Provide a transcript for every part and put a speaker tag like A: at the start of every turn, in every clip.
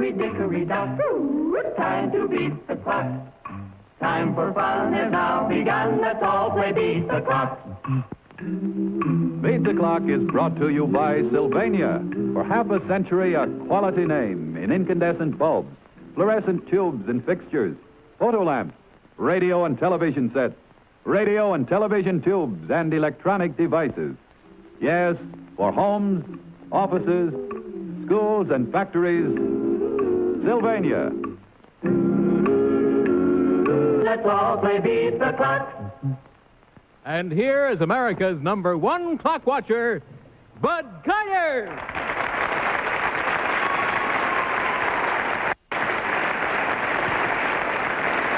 A: hickory-dickory-dock. Time to beat the clock. Time for fun has now begun. Let's all play beat the clock.
B: Beat the Clock is brought to you by Sylvania. For half a century, a quality name in incandescent bulbs, fluorescent tubes and fixtures, photo lamps, radio and television sets, radio and television tubes, and electronic devices. Yes, for homes, offices, schools, and factories, Sylvania.
A: Let's all play beat the clock.
C: And here is America's #1 clock watcher, Bud Collyer.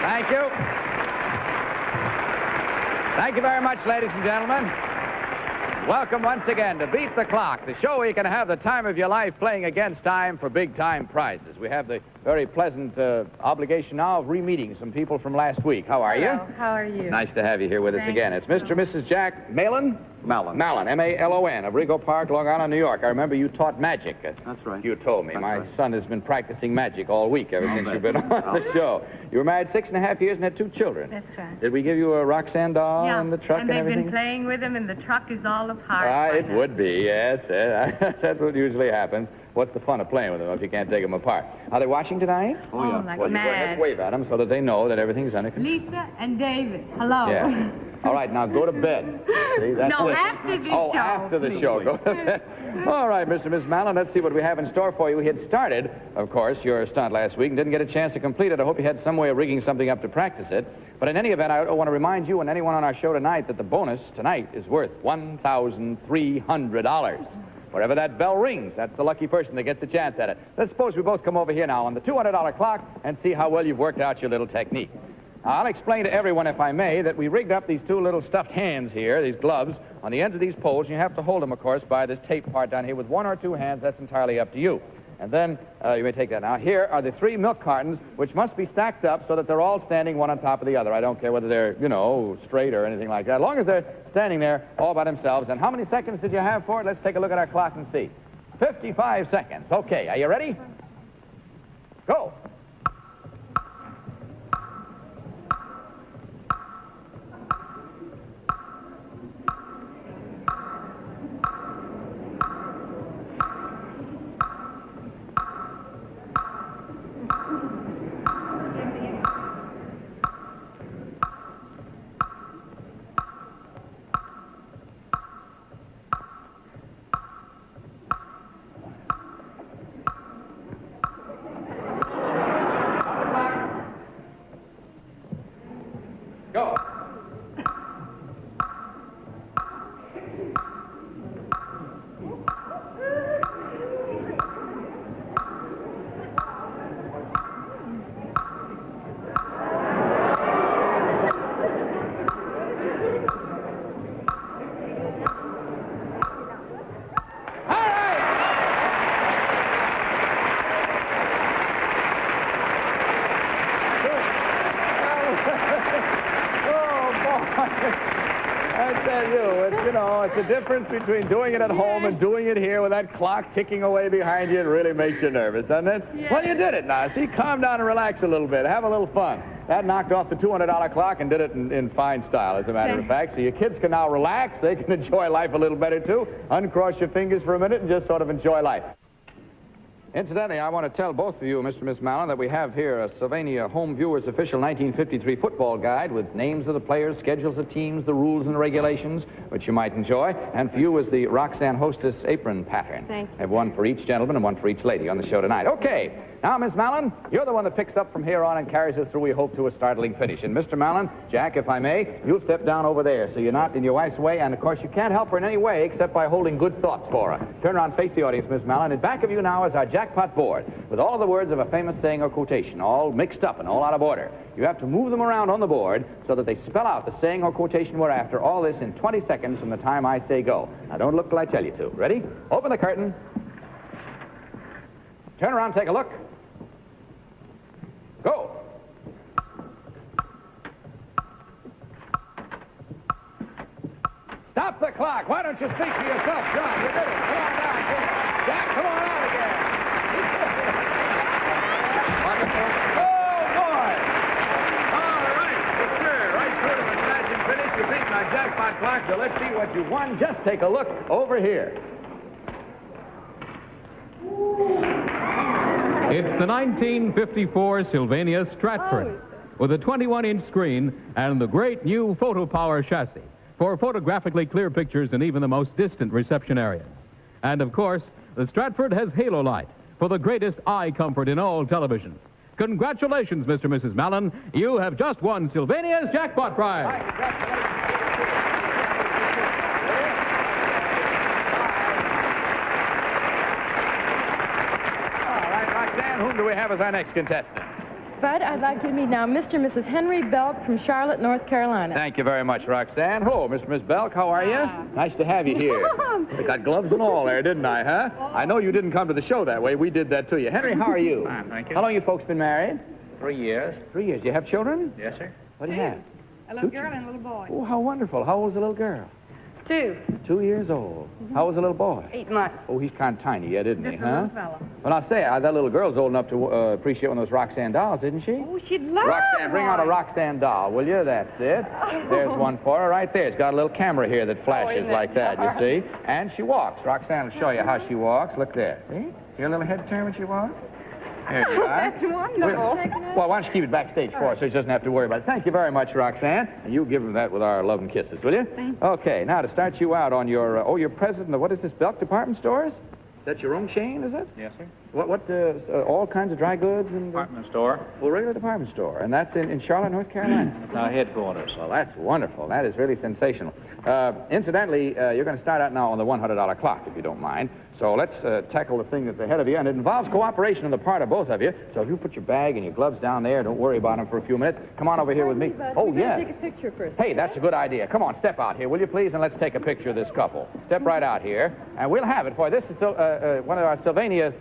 D: Thank you. Thank you very much, ladies and gentlemen. Welcome once again to Beat the Clock, the show where you can have the time of your life playing against time for big-time prizes. We have the very pleasant obligation now of re-meeting some people from last week. How are you?
E: Hello. How are you?
D: Nice to have you here with us again. It's Mr. and Mrs. Jack Malin?
B: Malin.
D: Malin, M-A-L-O-N, of Rego Park, Long Island, New York. I remember you taught magic.
B: That's right.
D: You told me.
B: That's
D: My
B: right.
D: son has been practicing magic all week ever since you've been on the show. You were married 6.5 years and had 2 children.
E: That's right.
D: Did we give you a Roxanne doll in the truck and
E: they've
D: everything?
E: been playing with him, and the truck is all apart.
D: It would be, yes. That's what usually happens. What's the fun of playing with them if you can't take them apart? Are they watching tonight?
E: Oh, like
D: Well, you go ahead
E: mad.
D: and wave at them so that they know that everything's under control.
E: Lisa and David, hello.
D: Yeah. All right, now go to bed. See, that's
E: No,
D: it.
E: after the
D: Oh,
E: show,
D: after the
E: please.
D: show. Go to bed. All right, Mr. and Miss Malin, let's see what we have in store for you. We had started, of course, your stunt last week and didn't get a chance to complete it. I hope you had some way of rigging something up to practice it. But in any event, I want to remind you and anyone on our show tonight that the bonus tonight is worth $1,300. Wherever that bell rings, that's the lucky person that gets a chance at it. Let's suppose we both come over here now on the $200 clock and see how well you've worked out your little technique. I'll explain to everyone, if I may, that we rigged up these 2 little stuffed hands here, these gloves, on the ends of these poles. And you have to hold them, of course, by this tape part down here with 1 or 2 hands. That's entirely up to you. And then, you may take that now. Here are the 3 milk cartons, which must be stacked up so that they're all standing one on top of the other. I don't care whether they're, straight or anything like that. As long as they're standing there all by themselves. And how many seconds did you have for it? Let's take a look at our clock and see. 55 seconds. Okay, are you ready? Go. Go. I tell you, it's the difference between doing it at home and doing it here with that clock ticking away behind you. It really makes you nervous, doesn't it?
E: Yeah.
D: Well, you did it now. See, calm down and relax a little bit. Have a little fun. That knocked off the $200 clock and did it in fine style, as a matter of fact. So your kids can now relax. They can enjoy life a little better, too. Uncross your fingers for a minute and just sort of enjoy life. Incidentally, I want to tell both of you, Mr. and Miss Malin, that we have here a Sylvania Home Viewers official 1953 football guide with names of the players, schedules of teams, the rules and regulations, which you might enjoy. And for you is the Roxanne Hostess apron pattern.
E: Thank you.
D: I have one for each gentleman and one for each lady on the show tonight. Okay. Now, Miss Malin, you're the one that picks up from here on and carries us through, we hope, to a startling finish. And Mr. Malin, Jack, if I may, you'll step down over there so you're not in your wife's way. And, of course, you can't help her in any way except by holding good thoughts for her. Turn around, face the audience, Miss Malin. In back of you now is our jackpot board with all the words of a famous saying or quotation, all mixed up and all out of order. You have to move them around on the board so that they spell out the saying or quotation we're after, all this in 20 seconds from the time I say go. Now, don't look till I tell you to. Ready? Open the curtain. Turn around, take a look. Go. Stop the clock. Why don't you speak to yourself, John? You did it. Come on down. Jack, come on out again. My jackpot clock, so let's see what you've won. Just take a look over here.
C: It's the 1954 Sylvania Stratford with a 21-inch screen and the great new Photo Power chassis for photographically clear pictures in even the most distant reception areas. And, of course, the Stratford has halo light for the greatest eye comfort in all television. Congratulations, Mr. and Mrs. Mallon. You have just won Sylvania's jackpot prize.
D: Whom do we have as our next contestant?
F: Bud, I'd like you to meet now Mr. and Mrs. Henry Belk from Charlotte, North Carolina.
D: Thank you very much, Roxanne. Hello, Mr. and Miss Belk. How are you? Nice to have you here. I got gloves and all there, didn't I, huh? I know you didn't come to the show that way. We did that to you. Henry, how are you?
G: Fine, thank you.
D: How long you folks been married?
G: 3 years.
D: 3 years. Do you have children?
G: Yes, sir.
D: What do you have?
E: A little girl and a little boy.
D: Oh, how wonderful. How old is the little girl?
E: 2.
D: 2 years old. How old is the little boy?
E: 8 months.
D: Oh, he's kind of tiny yet, isn't he,
E: Just a
D: huh?
E: little fella.
D: Well, I'll say, that little girl's old enough to appreciate one of those Roxanne dolls, isn't she?
E: Oh, she'd love
D: Roxanne, bring out a
E: one.
D: Roxanne doll, will you? That's it. There's one for her right there. It's got a little camera here that flashes
E: isn't
D: like
E: it
D: that, you
E: darling?
D: see. And she walks. Roxanne will show you how she walks. Look there. See? See her little head turn when she walks? There you are.
E: That's wonderful.
D: Well, why don't you keep it backstage for us so she doesn't have to worry about it. Thank you very much, Roxanne. And you give her that with our love and kisses, will you?
E: Thank
D: you. Okay, now to start you out on your, you're president of, what is this, Belk Department Stores? Is that your own chain, is it?
G: Yes, sir.
D: All kinds of dry goods and...
G: Department store.
D: Well, regular department store. And that's in Charlotte, North Carolina?
G: That's our headquarters.
D: Well, that's wonderful. That is really sensational. Incidentally, you're going to start out now on the $100 clock, if you don't mind. So let's tackle the thing that's ahead of you, and it involves cooperation on the part of both of you. So if you put your bag and your gloves down there, don't worry about them for a few minutes. Come on over here with me. Oh, yes.
F: Take a picture first.
D: Hey, that's a good idea. Come on, step out here, will you please, and let's take a picture of this couple. Step right out here, and we'll have it for you. This is one of our Sylvania's,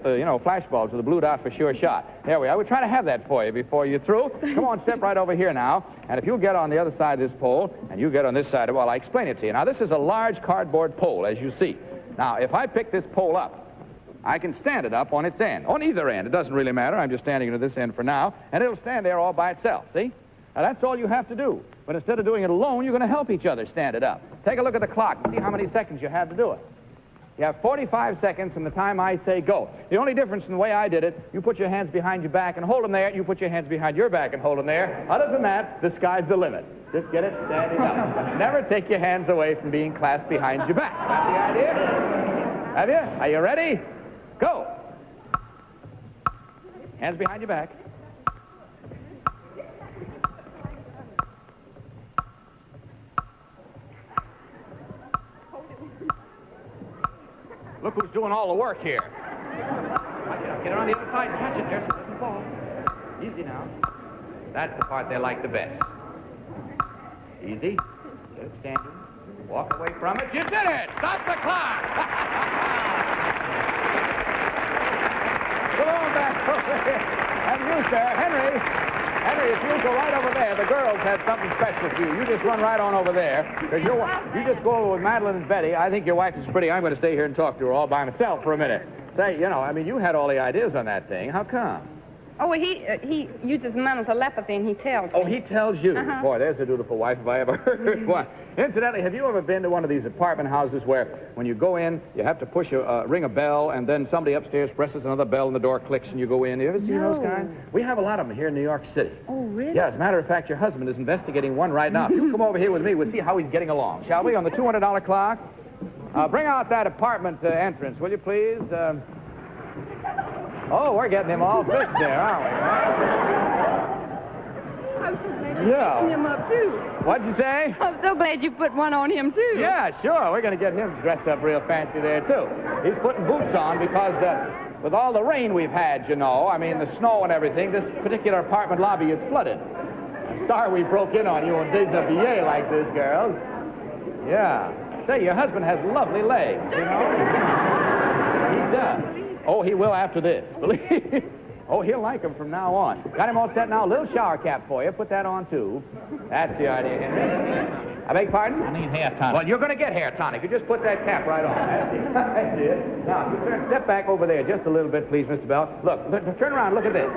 D: flash bulbs with a blue dot for sure shot. There we are. We'll try to have that for you before you're through. Come on, step right over here now, and if you'll get on the other side of this pole, and you get on this side, well, I explain it to you. Now, this is a large cardboard pole, as you see. Now, if I pick this pole up, I can stand it up on its end, on either end. It doesn't really matter. I'm just standing it at this end for now, and it'll stand there all by itself, see? Now, that's all you have to do. But instead of doing it alone, you're going to help each other stand it up. Take a look at the clock and see how many seconds you have to do it. You have 45 seconds from the time I say go. The only difference in the way I did it, you put your hands behind your back and hold them there. You put your hands behind your back and hold them there. Other than that, the sky's the limit. Just get it standing up. Never take your hands away from being clasped behind your back. Got the idea? Have you? Are you ready? Go. Hands behind your back. Look who's doing all the work here. Watch it. Get it on the other side and catch it there so it doesn't fall. Easy now. That's the part they like the best. Easy. Get it standing. Walk away from it. You did it! Stop the clock! Come on back over here. And you, sir, Henry, if you go right over there, the girls have something special for you. You just run right on over there. Because you just go over with Madeline and Betty. I think your wife is pretty. I'm going to stay here and talk to her all by myself for a minute. Say, you had all the ideas on that thing. How come?
E: Oh, well, he uses mental telepathy, and he tells me.
D: Oh, he tells you. Boy, there's a dutiful wife if I ever heard one. Incidentally, have you ever been to one of these apartment houses where when you go in, you have to ring a bell, and then somebody upstairs presses another bell and the door clicks and you go in? You ever seen those kinds? We have a lot of them here in New York City.
E: Oh, really?
D: Yeah, as a matter of fact, your husband is investigating one right now. If you come over here with me, we'll see how he's getting along, shall we, on the $200 clock? Bring out that apartment entrance, will you, please? Oh, we're getting him all fixed there, aren't we?
E: I'm so glad you put him up, too.
D: What'd you say?
E: I'm so glad you put one on him, too.
D: Yeah, sure. We're going to get him dressed up real fancy there, too. He's putting boots on because with all the rain we've had, the snow and everything, this particular apartment lobby is flooded. I'm sorry we broke in on you and déshabillé like this, girls. Yeah. Say, your husband has lovely legs, He does. Oh, he will after this, believe me. Oh, he'll like them from now on. Got him all set now. A little shower cap for you. Put that on, too. That's the idea, Henry. I beg pardon?
G: I need hair tonic.
D: Well, you're going to get hair tonic. You just put that cap right on. That's it. That's it. Now, you step back over there just a little bit, please, Mr. Bell. Look, turn around. Look at this.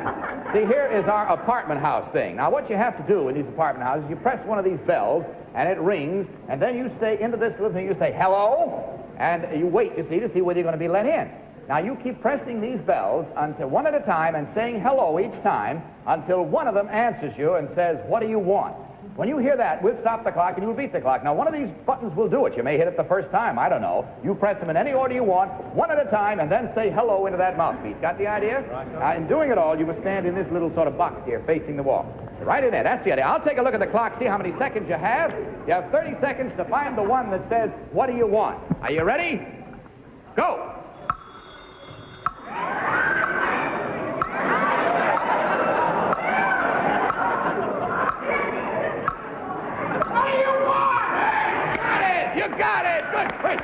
D: See, here is our apartment house thing. Now, what you have to do in these apartment houses, you press one of these bells, and it rings, and then you stay into this little thing. You say, hello, and you wait, you see, to see whether you're going to be let in. Now, you keep pressing these bells until one at a time and saying hello each time until one of them answers you and says, what do you want? When you hear that, we'll stop the clock and you'll beat the clock. Now, one of these buttons will do it. You may hit it the first time. I don't know. You press them in any order you want, one at a time, and then say hello into that mouthpiece. Got the idea? Right. In doing it all, you will stand in this little sort of box here facing the wall. Right in there. That's the idea. I'll take a look at the clock, see how many seconds you have. You have 30 seconds to find the one that says, what do you want? Are you ready? Go. You got it! Good for you!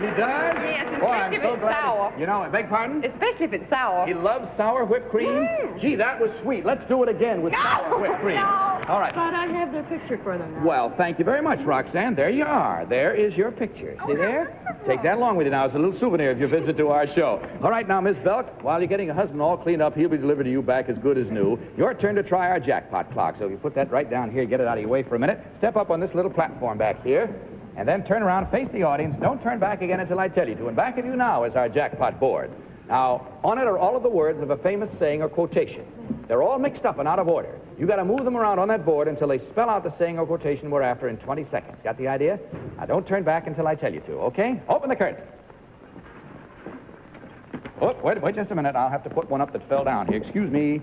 D: He does?
E: Yes,
D: Boy, I'm
E: especially if
D: so
E: it's
D: glad.
E: sour.
D: You know, I beg pardon?
E: Especially if it's sour.
D: He loves sour whipped cream?
E: Mm.
D: Gee, that was sweet. Let's do it again with sour whipped cream.
E: No.
D: All right.
F: But I have their picture for them now.
D: Well, thank you very much, Roxanne. There you are. There is your picture. See there? Take that along with you now as a little souvenir of your visit to our show. All right, now, Miss Belk, while you're getting your husband all cleaned up, he'll be delivered to you back as good as new. Your turn to try our jackpot clock. So if you put that right down here, get it out of your way for a minute. Step up on this little platform back here, and then turn around, face the audience. Don't turn back again until I tell you to. And back of you now is our jackpot board. Now, on it are all of the words of a famous saying or quotation. They're all mixed up and out of order. You got to move them around on that board until they spell out the saying or quotation we're after in 20 seconds. Got the idea? Now, don't turn back until I tell you to, okay? Open the curtain. Oh, wait just a minute. I'll have to put one up that fell down here. Excuse me.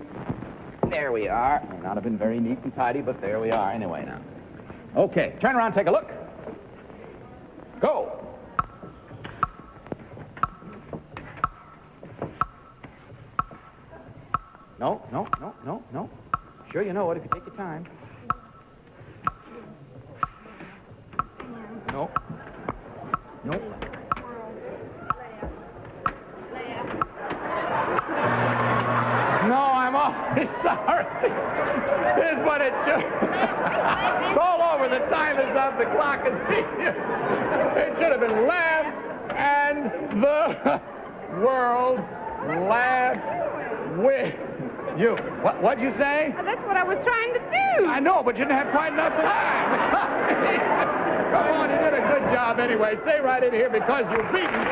D: There we are. May not have been very neat and tidy, but there we are anyway now. Okay, turn around, take a look. Go. No. Sure you know it if you take your time. No. No, I'm awfully sorry. Here's what it should. It's all over. The time is up. The clock is. It should have been laugh and the world laughs with you. What'd you say?
E: Well, that's what I was trying to do.
D: I know, but you didn't have quite enough time. Come on, you did a good job anyway. Stay right in here because you're beaten.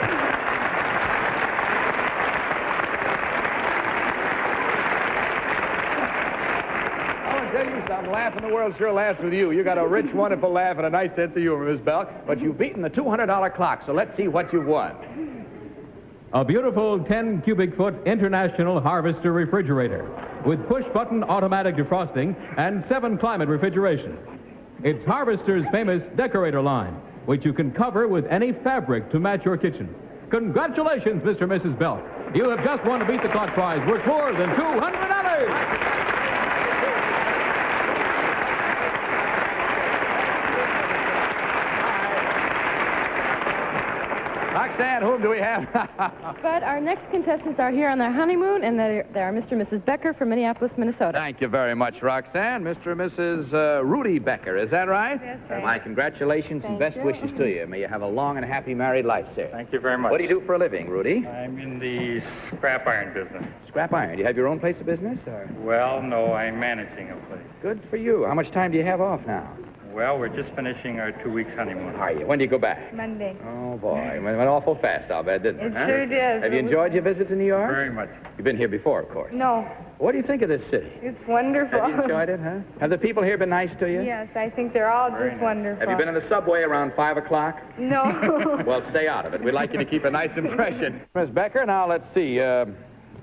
D: Tell you something, laughing the world sure laughs with you. You got a rich, wonderful laugh and a nice sense of humor, Miss Belk, but you've beaten the $200 clock, so let's see what you've won.
C: A beautiful 10 cubic foot International Harvester refrigerator with push-button automatic defrosting and 7 climate refrigeration. It's Harvester's famous decorator line, which you can cover with any fabric to match your kitchen. Congratulations, Mr. and Mrs. Belk. You have just won a Beat the Clock prize worth more than $200.
D: Roxanne, whom do we have?
F: But our next contestants are here on their honeymoon, and they are Mr. and Mrs. Becker from Minneapolis, Minnesota.
D: Thank you very much, Roxanne. Mr. and Mrs. Rudy Becker, is that right?
E: That's right.
D: My congratulations and best wishes to you. May you have a long and happy married life, sir.
G: Thank you very much.
D: What do you do for a living, Rudy?
G: I'm in the scrap iron business.
D: Scrap iron. Do you have your own place of business? Or?
G: Well, no, I'm managing a place.
D: Good for you. How much time do you have off now?
G: Well, we're just finishing our 2 weeks honeymoon.
D: Are you? When do you go back?
E: Monday.
D: Oh, boy. It went awful fast, I'll bet, didn't it?
E: It sure did.
D: Have you enjoyed your visit to New York?
G: Very much.
D: You've been here before, of course.
E: No,
D: What do you think of this city?
E: it's wonderful.
D: Have you enjoyed it, huh? Have the people here been nice to you?
E: Yes, I think they're all
G: Very
E: just
G: nice.
E: wonderful.
D: Have you been in the subway around 5 o'clock?
E: No.
D: Well, stay out of it. We'd like you to keep a nice impression. Miss Becker, now let's see.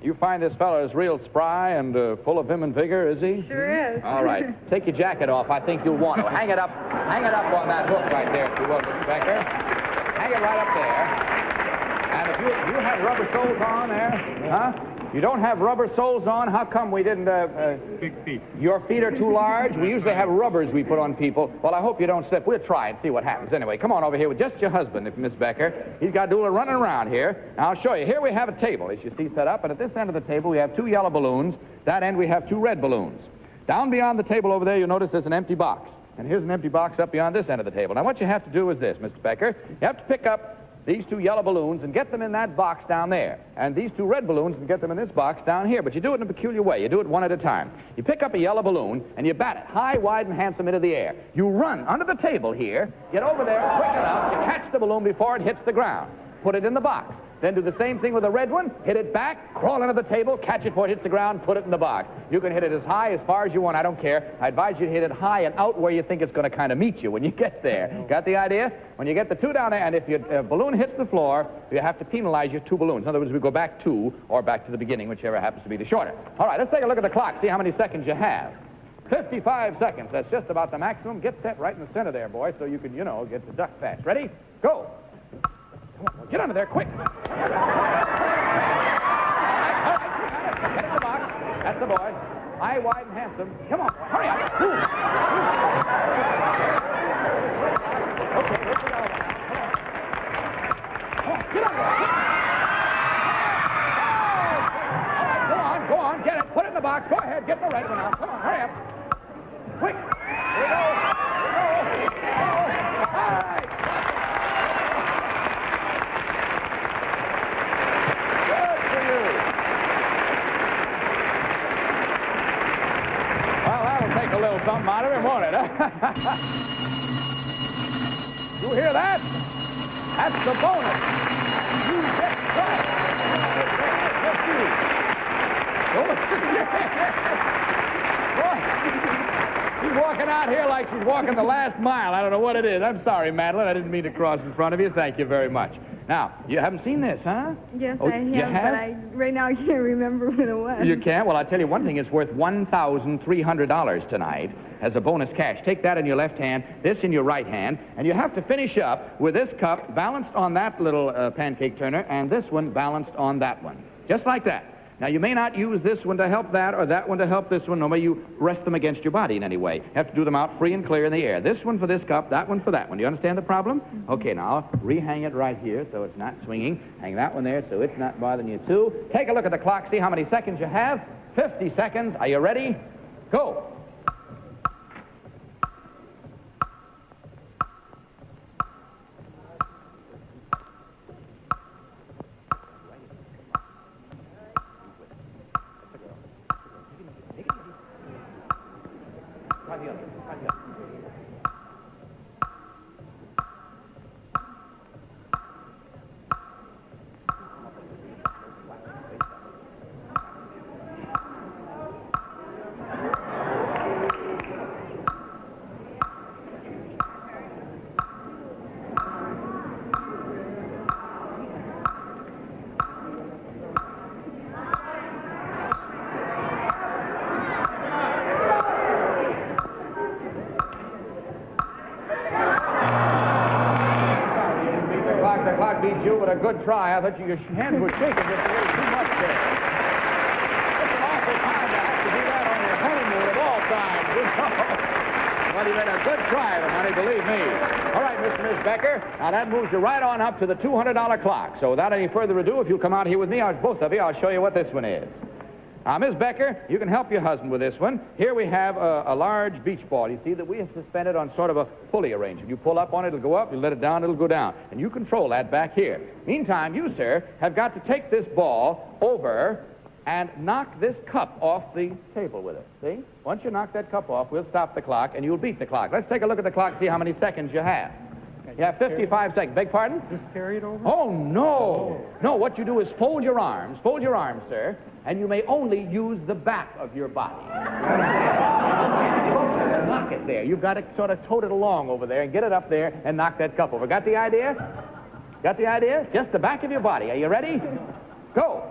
D: You find this fellow is real spry and full of vim and vigor, is he?
E: Sure is.
D: All right. Take your jacket off. I think you'll want to. Hang it up on that hook right there, if you will, Miss Becker. Hang it right up there. And if you have rubber soles on there, huh? You don't have rubber soles on? How come we didn't...
G: Big feet.
D: Your feet are too large? We usually have rubbers we put on people. Well, I hope you don't slip. We'll try and see what happens. Anyway, come on over here with just your husband, Miss Becker. He's got to do a little running around here. Now, I'll show you. Here we have a table, as you see, set up. And at this end of the table, we have 2 yellow balloons. That end, we have 2 red balloons. Down beyond the table over there, you'll notice there's an empty box. And here's an empty box up beyond this end of the table. Now, what you have to do is this, Mr. Becker. You have to pick up these 2 yellow balloons and get them in that box down there. And these 2 red balloons and get them in this box down here. But you do it in a peculiar way. You do it one at a time. You pick up a yellow balloon and you bat it high, wide, and handsome into the air. You run under the table here, get over there quick enough to catch the balloon before it hits the ground. Put it in the box. Then do the same thing with the red one. Hit it back, crawl under the table, catch it before it hits the ground, put it in the box. You can hit it as high, as far as you want. I don't care. I advise you to hit it high and out where you think it's going to kind of meet you when you get there. Got the idea? When you get the 2 down there, and if your balloon hits the floor, you have to penalize your 2 balloons. In other words, we go back 2 or back to the beginning, whichever happens to be the shorter. All right, let's take a look at the clock, see how many seconds you have. 55 seconds. That's just about the maximum. Get set right in the center there, boy, so you can, you know, get the duck fast. Ready? Go. Come on, get under there, quick. All right. Get in the box. That's the boy. High, wide, and handsome. Come on, hurry up. Okay, here's the yellow one. Come on, get under there. All right, go on, get it. Put it in the box. Go ahead, get the red one out. Come on, hurry up. Quick. Here we go. All right. Take a little something out of him, won't it? You hear that? That's the bonus. You get that. She's walking out here like she's walking the last mile. I don't know what it is. I'm sorry, Madeline. I didn't mean to cross in front of you. Thank you very much. Now, you haven't seen this, huh?
H: Yes,
D: Oh,
H: I have,
D: you have?
H: but right now I can't remember what it was.
D: You can't? Well, I'll tell you one thing. It's worth $1,300 tonight as a bonus cash. Take that in your left hand, this in your right hand, and you have to finish up with this cup balanced on that little pancake turner and this one balanced on that one. Just like that. Now, you may not use this one to help that or that one to help this one. No way you rest them against your body in any way. You have to do them out free and clear in the air. This one for this cup, that one for that one. Do you understand the problem? Okay, now, rehang it right here so it's not swinging. Hang that one there so it's not bothering you, too. Take a look at the clock. See how many seconds you have. 50 seconds. Are you ready? Go. Beat you, but a good try. I thought your hands were shaking just a little too much there. It's an awful time to have to do that on your honeymoon of all times, you know. But you made a good try of it, honey, believe me. All right, Mr. and Miss Becker, now that moves you right on up to the $200 clock. So without any further ado, if you'll come out here with me, both of you, I'll show you what this one is. Now, Miss Becker, you can help your husband with this one. Here we have a large beach ball. You see that we have suspended on sort of a pulley arrangement. You pull up on it, it'll go up. You let it down, it'll go down. And you control that back here. Meantime, you, sir, have got to take this ball over and knock this cup off the table with it. See? Once you knock that cup off, we'll stop the clock, and you'll beat the clock. Let's take a look at the clock, see how many seconds you have. You have 55 seconds. Beg pardon?
G: Just carry it over?
D: Oh, no. No, what you do is fold your arms, sir, and you may only use the back of your body. Knock it there. You've got to sort of tote it along over there and get it up there and knock that cup over. Got the idea? Got the idea? Just the back of your body. Are you ready? Go.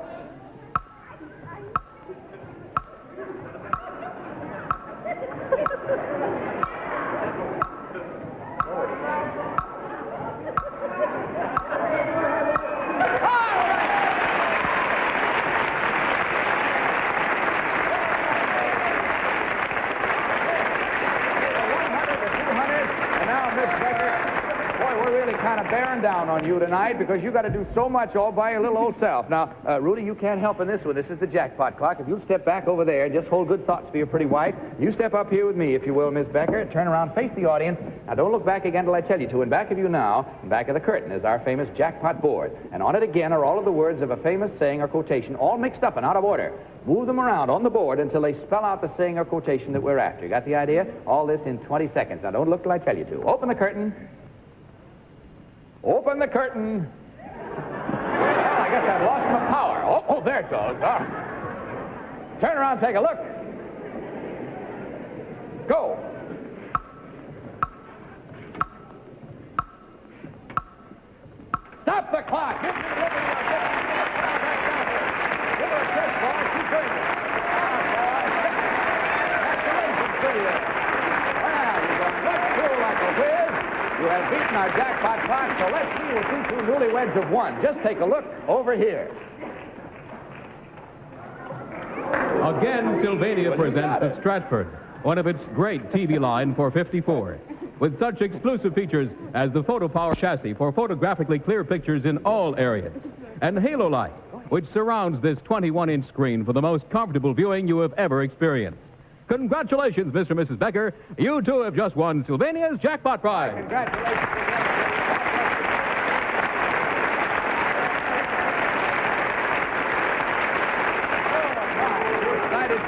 D: bearing down on you tonight because you got to do so much all by your little old self. Now, Rudy, you can't help in this one. This is the jackpot clock. If you'll step back over there and just hold good thoughts for your pretty wife, you step up here with me, if you will, Miss Becker. Turn around, face the audience. Now, don't look back again till I tell you to. In back of you now, in back of the curtain, is our famous jackpot board. And on it again are all of the words of a famous saying or quotation, all mixed up and out of order. Move them around on the board until they spell out the saying or quotation that we're after. You got the idea? All this in 20 seconds. Now, don't look till I tell you to. Open the curtain. Open the curtain. Well, I guess I've lost my power. Oh, there it goes. All right. Turn around, take a look. Go. Stop the clock. Give me the look at give her a kiss, boy. She's doing it. Congratulations to you. Well, you've done right through like a whiz. You have beaten our jackpot clock, so let's see what you two newlyweds have won. Just take a look over here.
C: Again, Sylvania presents the Stratford, one of its great TV line for 54, with such exclusive features as the Photo Power chassis for photographically clear pictures in all areas, and Halo Light, which surrounds this 21-inch screen for the most comfortable viewing you have ever experienced. Congratulations, Mr. and Mrs. Becker. You two have just won Sylvania's jackpot prize.
D: Congratulations.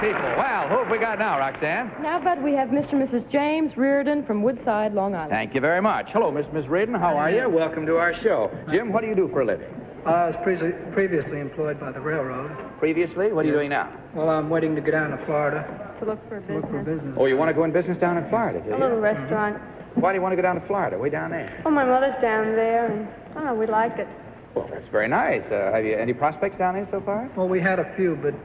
D: People. Well, who have we got now, Roxanne?
F: Now, Bud, we have Mr. and Mrs. James Reardon from Woodside, Long Island.
D: Thank you very much. Hello, Miss Reardon. How are you? Welcome to our show. Jim, what do you do for a living?
I: I was previously employed by the railroad.
D: Previously? What are you doing now?
I: Well, I'm waiting to go down to Florida
E: To look for business.
D: Oh, you want to go in business down in Florida, do you?
E: A little restaurant.
D: Why do you want to go down to Florida, way down there?
E: Oh, my mother's down there, and I don't know, we like it.
D: Well, that's very nice. Have you any prospects down there so far?
I: Well, we had a few, but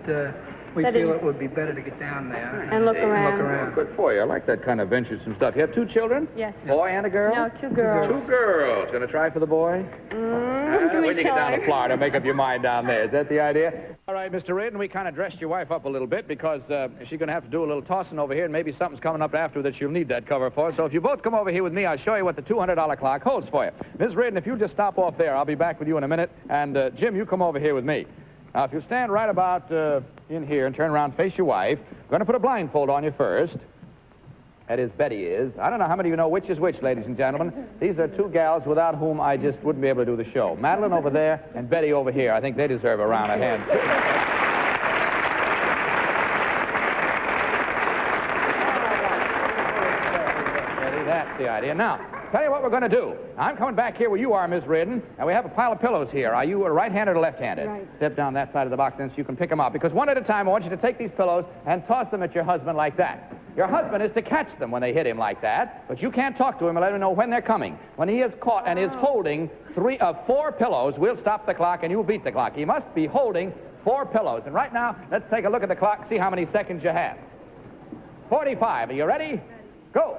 I: we
E: That
I: feel
E: is-
I: it would be better to get down there
E: And look around.
I: Look
D: Oh,
I: around.
D: good for you. I like that kind of venturesome stuff. You have two children?
E: Yes.
D: Boy and a girl?
E: No, two girls.
D: Two girls. Going to try for the boy? When you get down to Florida, make up your mind down there. Is that the idea? All right, Mr. Reardon, we kind of dressed your wife up a little bit because she's going to have to do a little tossing over here, and maybe something's coming up after that she'll need that cover for. So if you both come over here with me, I'll show you what the $200 clock holds for you. Ms. Reardon, if you just stop off there, I'll be back with you in a minute. And, Jim, you come over here with me. Now, if you stand right about in here and turn around and face your wife, I'm going to put a blindfold on you first. That is, Betty is. I don't know how many of you know which is which, ladies and gentlemen. These are two gals without whom I just wouldn't be able to do the show. Madeline over there and Betty over here. I think they deserve a round of hands. Betty, that's the idea. Now, tell you what we're going to do. I'm coming back here where you are, Miss Reardon, and we have a pile of pillows here. Are you right-handed or left-handed?
E: Right.
D: Step down that side of the box then so you can pick them up. Because one at a time, I want you to take these pillows and toss them at your husband like that. Your husband is to catch them when they hit him like that, but you can't talk to him and let him know when they're coming. When he is caught and is holding 4 pillows, we'll stop the clock and you'll beat the clock. He must be holding 4 pillows. And right now, let's take a look at the clock, see how many seconds you have. 45. Are you ready? Go.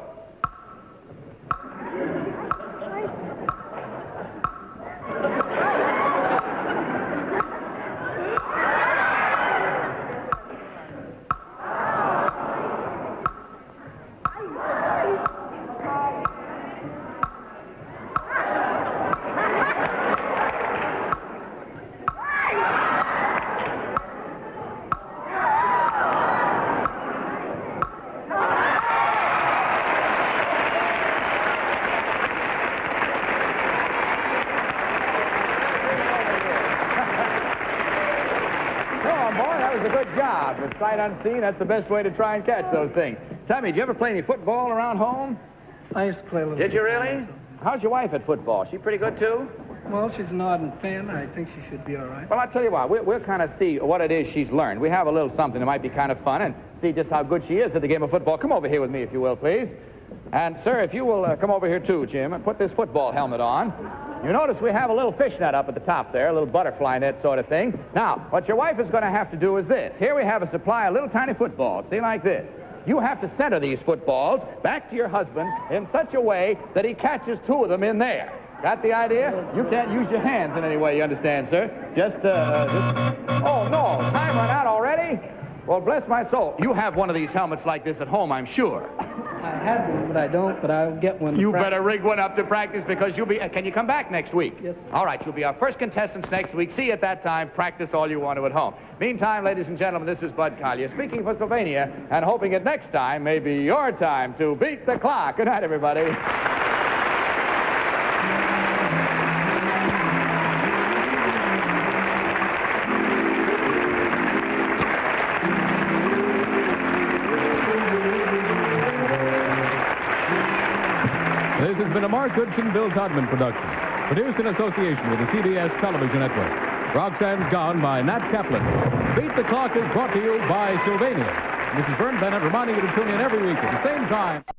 D: A good job. With sight unseen, that's the best way to try and catch those things. Tell me, did you ever play any football around home?
I: I used to play a little
D: Did you
I: bit.
D: really? How's your wife at football? She pretty good, too?
I: Well, she's an ardent fan. I think she should be all right.
D: Well, I'll tell you what. We'll kind of see what it is she's learned. We have a little something that might be kind of fun and see just how good she is at the game of football. Come over here with me, if you will, please. And, sir, if you will come over here, too, Jim, and put this football helmet on. You notice we have a little fish net up at the top there, a little butterfly net sort of thing. Now, what your wife is going to have to do is this. Here we have a supply of little tiny footballs. See, like this. You have to center these footballs back to your husband in such a way that he catches 2 of them in there. Got the idea? You can't use your hands in any way, you understand, sir? Just... Oh, no. Time run out already? Well, bless my soul. You have one of these helmets like this at home, I'm sure.
I: I had one, but I don't, but I'll get one.
D: You better rig one up to practice because you'll be... can you come back next week?
I: Yes, sir.
D: All right, you'll be our first contestants next week. See you at that time. Practice all you want to at home. Meantime, ladies and gentlemen, this is Bud Collyer speaking for Sylvania and hoping that next time may be your time to beat the clock. Good night, everybody.
C: This has been a Mark Goodson, Bill Todman production. Produced in association with the CBS Television Network. Roxanne's Gone by Nat Kaplan. Beat the Clock is brought to you by Sylvania. This is Vern Bennett reminding you to tune in every week at the same time.